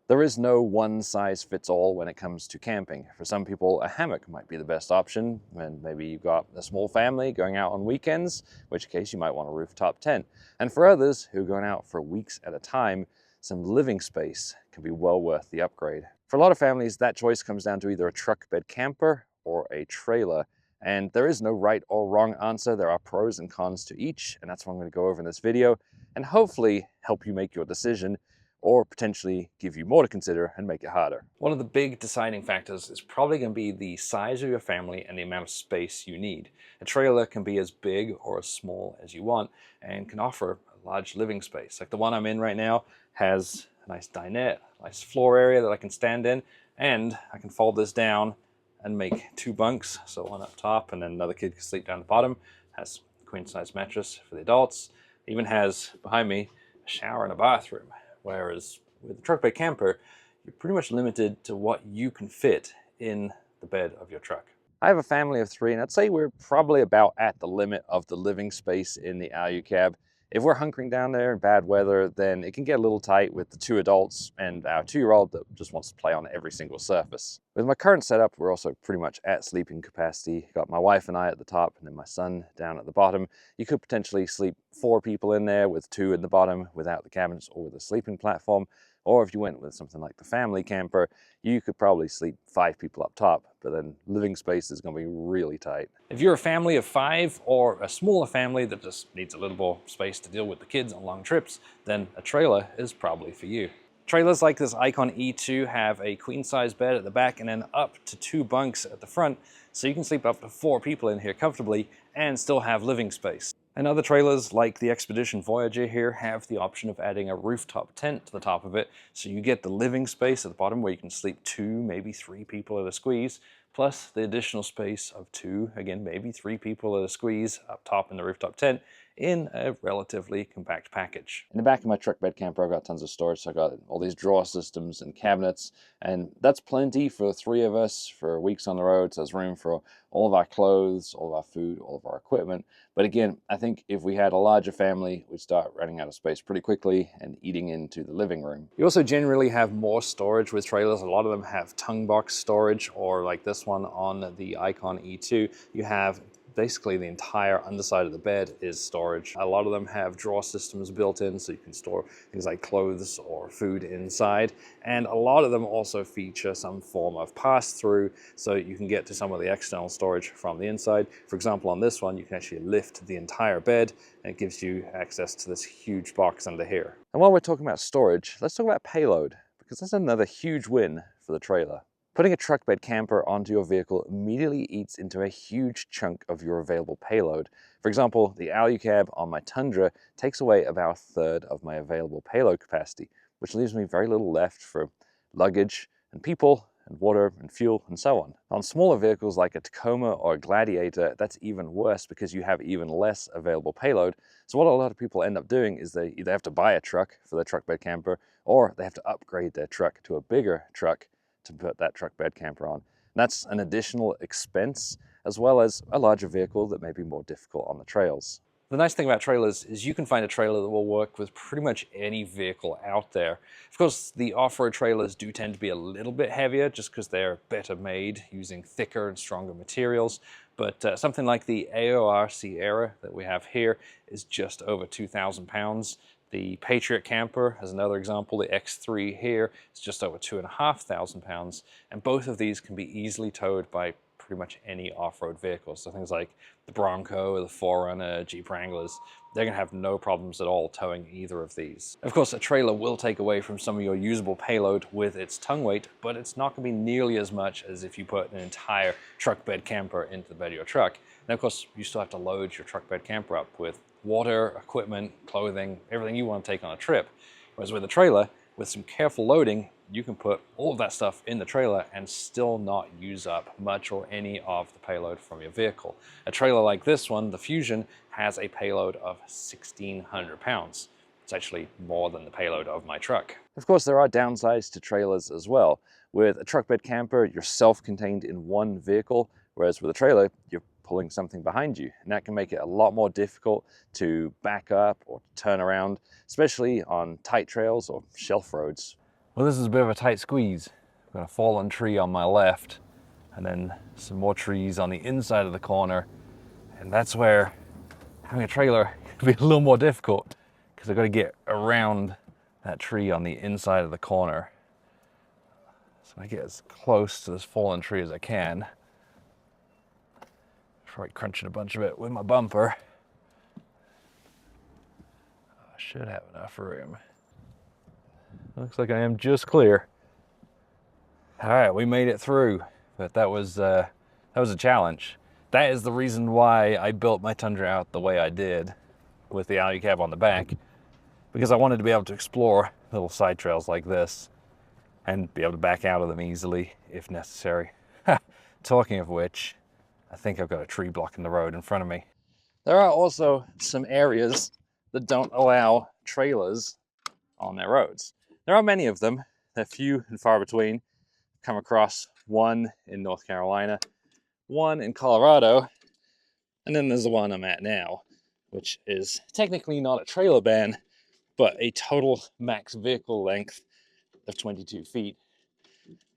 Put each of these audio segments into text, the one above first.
There is no one size fits all when it comes to camping. For some people, a hammock might be the best option, and maybe you've got a small family going out on weekends, in which case you might want a rooftop tent. And for others who are going out for weeks at a time, some living space can be well worth the upgrade. For a lot of families, that choice comes down to either a truck bed camper or a trailer. And there is no right or wrong answer. There are pros and cons to each, and that's what I'm going to go over in this video, and hopefully help you make your decision, or potentially give you more to consider and make it harder. One of the big deciding factors is probably going to be the size of your family and the amount of space you need. A trailer can be as big or as small as you want and can offer a large living space. Like the one I'm in right now has a nice dinette, a nice floor area that I can stand in, and I can fold this down and make 2 bunks, so one up top and then another kid can sleep down the bottom. Has a queen size mattress for the adults. It even has behind me a shower and a bathroom. Whereas with the truck bed camper, you're pretty much limited to what you can fit in the bed of your truck. I have a family of 3, and I'd say we're probably about at the limit of the living space in the Alu cab. If we're hunkering down there in bad weather, then it can get a little tight with the 2 adults and our 2-year-old that just wants to play on every single surface. With my current setup, we're also pretty much at sleeping capacity. Got my wife and I at the top, and then my son down at the bottom. You could potentially sleep 4 people in there with 2 in the bottom without the cabinets or with a sleeping platform. Or if you went with something like the family camper, you could probably sleep 5 people up top, but then living space is going to be really tight. If you're a family of 5 or a smaller family that just needs a little more space to deal with the kids on long trips, then a trailer is probably for you. Trailers like this Icon E2 have a queen size bed at the back and then up to 2 bunks at the front, so you can sleep up to 4 people in here comfortably and still have living space. And other trailers like the Expedition Voyager here have the option of adding a rooftop tent to the top of it, so you get the living space at the bottom where you can sleep 2, maybe 3 people at a squeeze, plus the additional space of 2, again maybe 3 people at a squeeze up top in the rooftop tent in a relatively compact package. In the back of my truck bed camper, I've got tons of storage, so I've got all these drawer systems and cabinets, and that's plenty for 3 of us for weeks on the road, so there's room for all of our clothes, all of our food, all of our equipment. But again, I think if we had a larger family, we'd start running out of space pretty quickly and eating into the living room. You also generally have more storage with trailers. A lot of them have tongue box storage, or like this one on the Icon E2, you have basically the entire underside of the bed is storage. A lot of them have drawer systems built in, so you can store things like clothes or food inside. And a lot of them also feature some form of pass-through, so you can get to some of the external storage from the inside. For example, on this one, you can actually lift the entire bed, and it gives you access to this huge box under here. And while we're talking about storage, let's talk about payload, because that's another huge win for the trailer. Putting a truck bed camper onto your vehicle immediately eats into a huge chunk of your available payload. For example, the Alu cab on my Tundra takes away about 1/3 of my available payload capacity, which leaves me very little left for luggage and people and water and fuel and so on. On smaller vehicles like a Tacoma or a Gladiator, that's even worse because you have even less available payload. So what a lot of people end up doing is they either have to buy a truck for their truck bed camper, or they have to upgrade their truck to a bigger truck to put that truck bed camper on. And that's an additional expense, as well as a larger vehicle that may be more difficult on the trails. The nice thing about trailers is you can find a trailer that will work with pretty much any vehicle out there. Of course, the off-road trailers do tend to be a little bit heavier just because they're better made, using thicker and stronger materials. But something like the AOR Sierra that we have here is just over 2,000 pounds. The Patriot camper, as another example, the X3 here is just over 2,500 pounds, and both of these can be easily towed by pretty much any off-road vehicle. So things like the Bronco, the 4Runner, Jeep Wranglers, they're gonna have no problems at all towing either of these. Of course, a trailer will take away from some of your usable payload with its tongue weight, but it's not gonna be nearly as much as if you put an entire truck bed camper into the bed of your truck. And of course, you still have to load your truck bed camper up with water, equipment, clothing, everything you want to take on a trip. Whereas with a trailer, with some careful loading, you can put all of that stuff in the trailer and still not use up much or any of the payload from your vehicle. A trailer like this one, the Fusion, has a payload of 1,600 pounds. It's actually more than the payload of my truck. Of course, there are downsides to trailers as well. With a truck bed camper, you're self-contained in one vehicle, whereas with a trailer, you're pulling something behind you, and that can make it a lot more difficult to back up or turn around, especially on tight trails or shelf roads. Well, this is a bit of a tight squeeze. I've got a fallen tree on my left, and then some more trees on the inside of the corner. And that's where having a trailer can be a little more difficult, because I've got to get around that tree on the inside of the corner. So I get as close to this fallen tree as I can. Try crunching a bunch of it with my bumper. I should have enough room. Looks like I am just clear. All right, we made it through, but that was a challenge. That is the reason why I built my Tundra out the way I did, with the alu cab on the back, because I wanted to be able to explore little side trails like this and be able to back out of them easily if necessary. Talking of which, I think I've got a tree blocking the road in front of me. There are also some areas that don't allow trailers on their roads. There are many of them. They're few and far between. Come across one in North Carolina, one in Colorado, and then there's the one I'm at now, which is technically not a trailer ban, but a total max vehicle length of 22 feet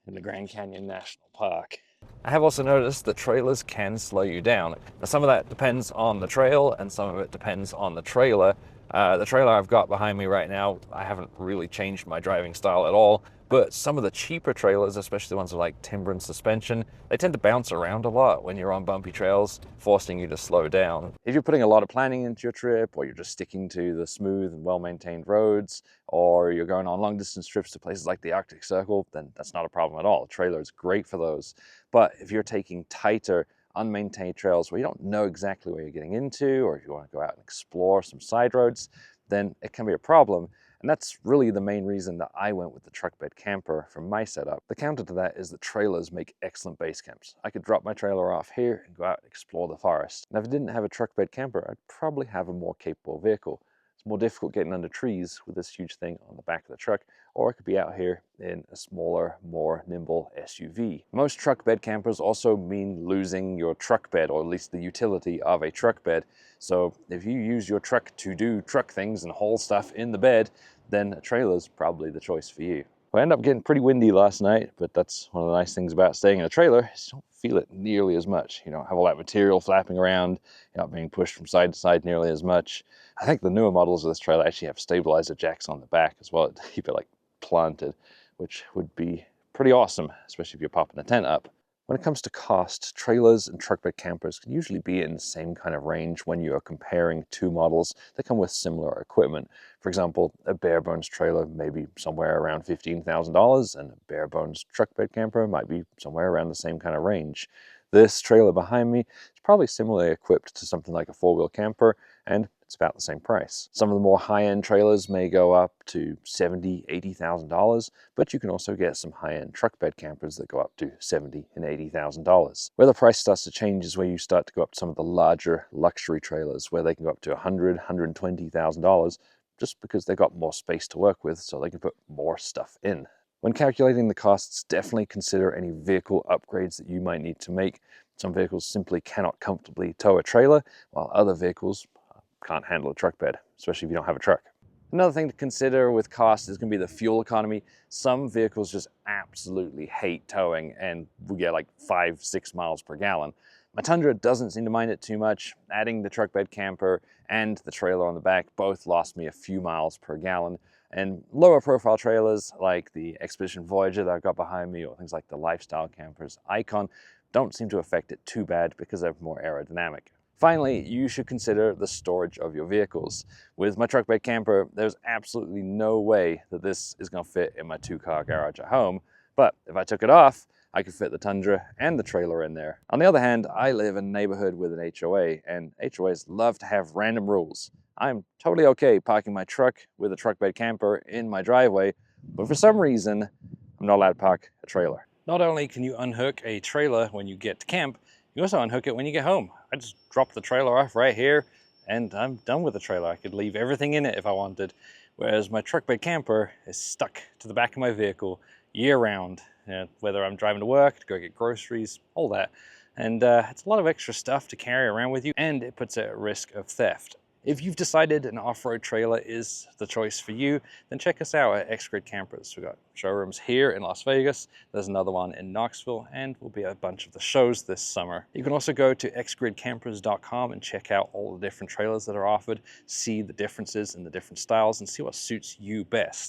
in the Grand Canyon National Park. I have also noticed that trailers can slow you down. Now, some of that depends on the trail, and some of it depends on the trailer. The trailer I've got behind me right now, I haven't really changed my driving style at all, but some of the cheaper trailers, especially the ones with like timber and suspension, they tend to bounce around a lot when you're on bumpy trails, forcing you to slow down. If you're putting a lot of planning into your trip, or you're just sticking to the smooth and well-maintained roads, or you're going on long-distance trips to places like the Arctic Circle, then that's not a problem at all. A trailer is great for those. But if you're taking tighter, unmaintained trails where you don't know exactly where you're getting into, or if you want to go out and explore some side roads, then it can be a problem. And that's really the main reason that I went with the truck bed camper for my setup. The counter to that is that trailers make excellent base camps. I could drop my trailer off here and go out and explore the forest. And if I didn't have a truck bed camper, I'd probably have a more capable vehicle. It's more difficult getting under trees with this huge thing on the back of the truck, or I could be out here in a smaller, more nimble SUV. Most truck bed campers also mean losing your truck bed, or at least the utility of a truck bed. So if you use your truck to do truck things and haul stuff in the bed, then a trailer's probably the choice for you. I ended up getting pretty windy last night, but that's one of the nice things about staying in a trailer, is you don't feel it nearly as much. You don't have all that material flapping around, you're not being pushed from side to side nearly as much. I think the newer models of this trailer actually have stabilizer jacks on the back as well to keep it like planted, which would be pretty awesome, especially if you're popping a tent up. When it comes to cost, trailers and truck bed campers can usually be in the same kind of range when you are comparing two models that come with similar equipment. For example, a bare bones trailer may be somewhere around $15,000, and a bare bones truck bed camper might be somewhere around the same kind of range. This trailer behind me is probably similarly equipped to something like a four-wheel camper, and it's about the same price. Some of the more high-end trailers may go up to $70,000, $80,000, but you can also get some high-end truck bed campers that go up to $70,000 and $80,000. Where the price starts to change is where you start to go up to some of the larger luxury trailers, where they can go up to $100,000, $120,000, just because they've got more space to work with, so they can put more stuff in. When calculating the costs, definitely consider any vehicle upgrades that you might need to make. Some vehicles simply cannot comfortably tow a trailer, while other vehicles can't handle a truck bed, especially if you don't have a truck. Another thing to consider with cost is going to be the fuel economy. Some vehicles just absolutely hate towing, and we get like 5-6 miles per gallon. My Tundra doesn't seem to mind it too much. Adding the truck bed camper and the trailer on the back both lost me a few miles per gallon. And lower profile trailers like the Expedition Voyager that I've got behind me, or things like the lifestyle campers Icon, don't seem to affect it too bad because they're more aerodynamic. Finally, you should consider the storage of your vehicles. With my truck bed camper, there's absolutely no way that this is going to fit in my 2-car garage at home, but if I took it off, I could fit the Tundra and the trailer in there. On the other hand, I live in a neighborhood with an HOA, and HOAs love to have random rules. I'm totally okay parking my truck with a truck bed camper in my driveway, but for some reason, I'm not allowed to park a trailer. Not only can you unhook a trailer when you get to camp, you also unhook it when you get home. I just drop the trailer off right here, and I'm done with the trailer. I could leave everything in it if I wanted, whereas my truck bed camper is stuck to the back of my vehicle year-round, whether I'm driving to work, to go get groceries, all that. And it's a lot of extra stuff to carry around with you, and it puts it at risk of theft. If you've decided an off-road trailer is the choice for you, then check us out at XGRiD Campers. We've got showrooms here in Las Vegas, there's another one in Knoxville, and we'll be at a bunch of the shows this summer. You can also go to xgridcampers.com and check out all the different trailers that are offered, see the differences in the different styles, and see what suits you best.